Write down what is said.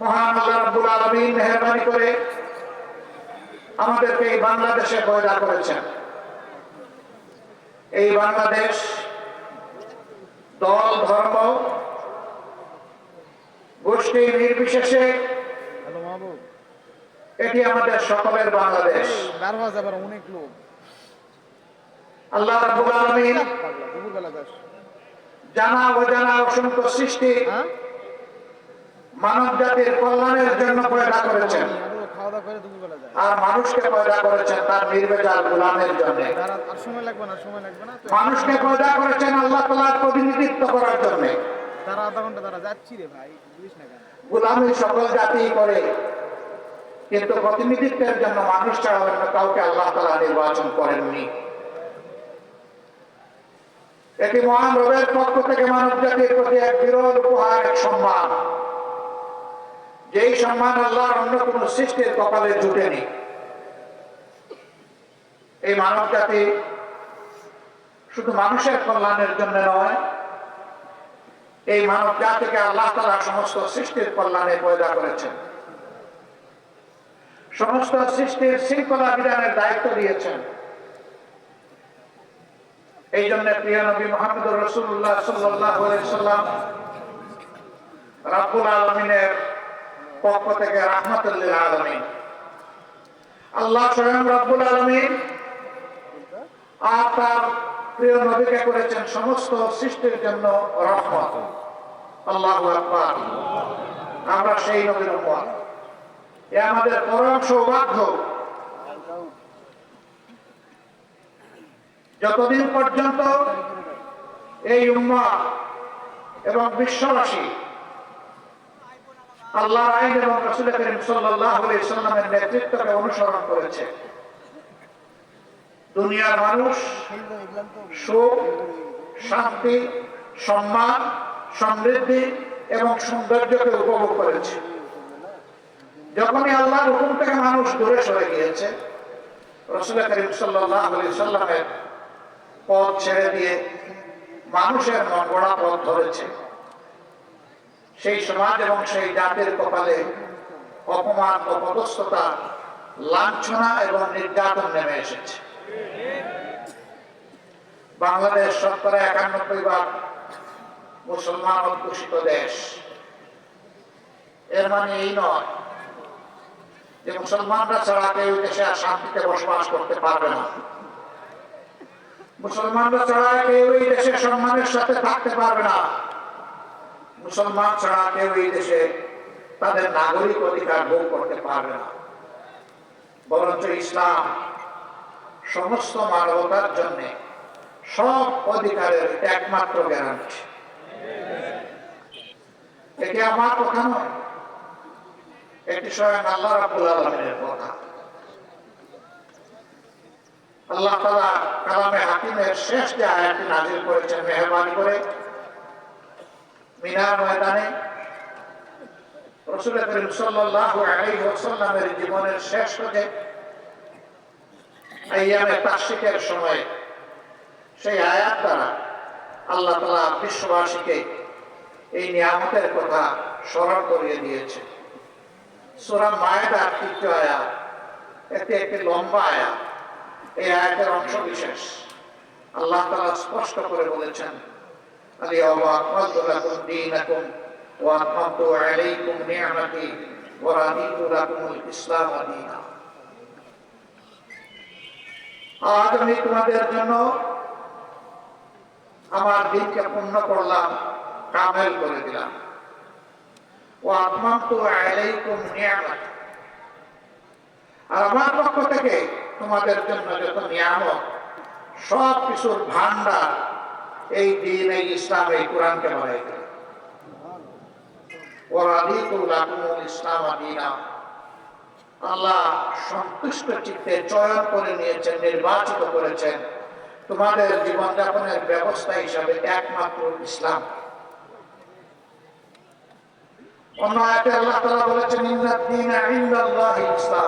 মহান আল্লাহ রাব্বুল আলামিন মেহেরবানি করে আমাদেরকে এই বাংলাদেশে পয়দা করেছেন। এই বাংলাদেশ দল, ধর্ম, গোষ্ঠী নির্বিশেষে এটি আমাদের সকলের বাংলাদেশ। আল্লাহ রাব্বুল আলামিন জানা অজানা অসংখ্য সৃষ্টি মানব জাতির কল্যাণের জন্য পয়দা করেছেন, আর মানুষকে পয়দা করেছেন তার নির্ভেজাল গোলামের জন্য। মানুষকে পয়দা করেছেন আল্লাহ তাআলার প্রতিনিধিত্ব করার জন্য। গোলামি সকল জাতি করে, কিন্তু প্রতিনিধিত্বের জন্য মানুষ ছাড়া অন্য কাউকে আল্লাহ তাআলা নির্বাচন করেননি। এটি মহান রবের পক্ষ থেকে মানব জাতির প্রতি এক বিরল উপহার, এক সম্মান, যেই সম্মান আল্লাহর অন্য কোন সৃষ্টির কপালে জুটেনি। এই মানব জাতি শুধু মানুষের কল্যাণের জন্য নয়, এই মানব জাতিকে আল্লাহ তাআলা সমস্ত সৃষ্টির কল্যাণে পয়দা করেছেন, সমস্ত সৃষ্টির শৃঙ্খলা বিধানের দায়িত্ব দিয়েছেন। এই জন্য প্রিয় নবী মুহাম্মদুর রাসূলুল্লাহ সাল্লাল্লাহু আলাইহি সাল্লাম রাব্বুল আলামিনের পক্ষ থেকে রাহমাতুল লিল আলামিন। আল্লাহ স্বয়ং রাব্বুল আলামিন আর তার প্রিয় নবীকে করেছেন সমস্ত সৃষ্টির জন্য রহমত। আল্লাহু আকবার। আমরা সেই নবীর উম্মত। এ আমাদের পরম সৌভাগ্য। যতদিন পর্যন্ত এই উম্মাহ এবং বিশ্ববাসী আল্লাহর আইন এবং রাসূল করিম সাল্লাল্লাহু আলাইহি সাল্লামের নেতৃত্বকে অনুসরণ করেছে, দুনিয়ার মানুষ সুখ, শান্তি, সম্মান, সমৃদ্ধি এবং সৌন্দর্যকে উপভোগ করেছে। যখনই আল্লাহর হুকুম থেকে মানুষ দূরে সরে গিয়েছে, রাসূল করিম সাল্লাল্লাহু আলাইহি সাল্লামের পথ ছেড়ে দিয়ে মানুষের মন গড়া পথ ধরেছে, সেই সমাজ এবং সেই জাতির কপালে অপমান, অপদস্থতা, লাঞ্ছনা এবং নির্যাতন নেমে এসেছে। বাংলাদেশ শতকরা ৯১% মুসলমান অধ্যুষিত দেশ। এর মানে এই নয় যে মুসলমানরা ছাড়া কেউ দেশে আর শান্তিতে বসবাস করতে পারবে না, মুসলমানরা ছাড়া কেউ এই দেশে সম্মানের সাথে থাকতে পারবে না, মুসলমান ছাড়া কেউ এই দেশে তাদের নাগরিক অধিকার ভোগ করতে পারবে না। বরঞ্চ ইসলাম সমস্ত মানবতার জন্য সব অধিকারের একমাত্র গ্যারান্টি। এটি আমার কথা নয়, এটি স্বয়ং আল্লাহ রাব্বুল আলামিনের কথা। আল্লাহ তাআলা কালামে হাকিমের শেষ যে আয়াতটি নাযিল করেছেন মেহেরবানি করে, মিনার ময়দানে রাসূল করিম সাল্লাল্লাহু আলাইহি ওয়াসাল্লামের জীবনের শেষ থেকে আইয়ামে তাশরিকের সময় সেই আয়াত দ্বারা আল্লাহ তাআলা বিশ্ববাসীকে এই নিয়ামতের কথা স্মরণ করিয়ে দিয়েছে। সূরা মায়েদার ৩য় আয়াত, একটি লম্বা আয়াত। এই আয়াতের অংশ বিশেষ আল্লাহ তাআলা স্পষ্ট করে বলেছেন, আল-ইয়াওমা আকমালতু লাকুম দীনাকুম ওয়া আতমামতু আলাইকুম নি'মাতি ওয়া রাদিতু লাকুমুল ইসলাম দীনা। আজ আমি তোমাদের জন্য আমার দিনকে পূর্ণ করলাম, কামেল করে দিলাম। ওয়া আতমামতু আলাইকুম নি'মাতি, আর আমার পক্ষ থেকে তোমাদের জন্য যত নিয়ামত, সব কিছুর ভান্ডার এই দিন, এই ইসলাম, এই কোরআনকে বানাই দিলেন। ওয়া রাদিতু লাকুমুল ইসলাম দীনা। আল্লাহ সন্তুষ্ট চিত্তে চয়ন করে নিয়েছেন, নির্বাচিত করেছেন তোমাদের জীবনযাপনের ব্যবস্থা হিসাবে একমাত্র ইসলাম। অন্য আয়াতে আল্লাহ তাআলা বলেছেন, ইন্নাদ দীনা ইনদাল্লাহিল ইসলাম।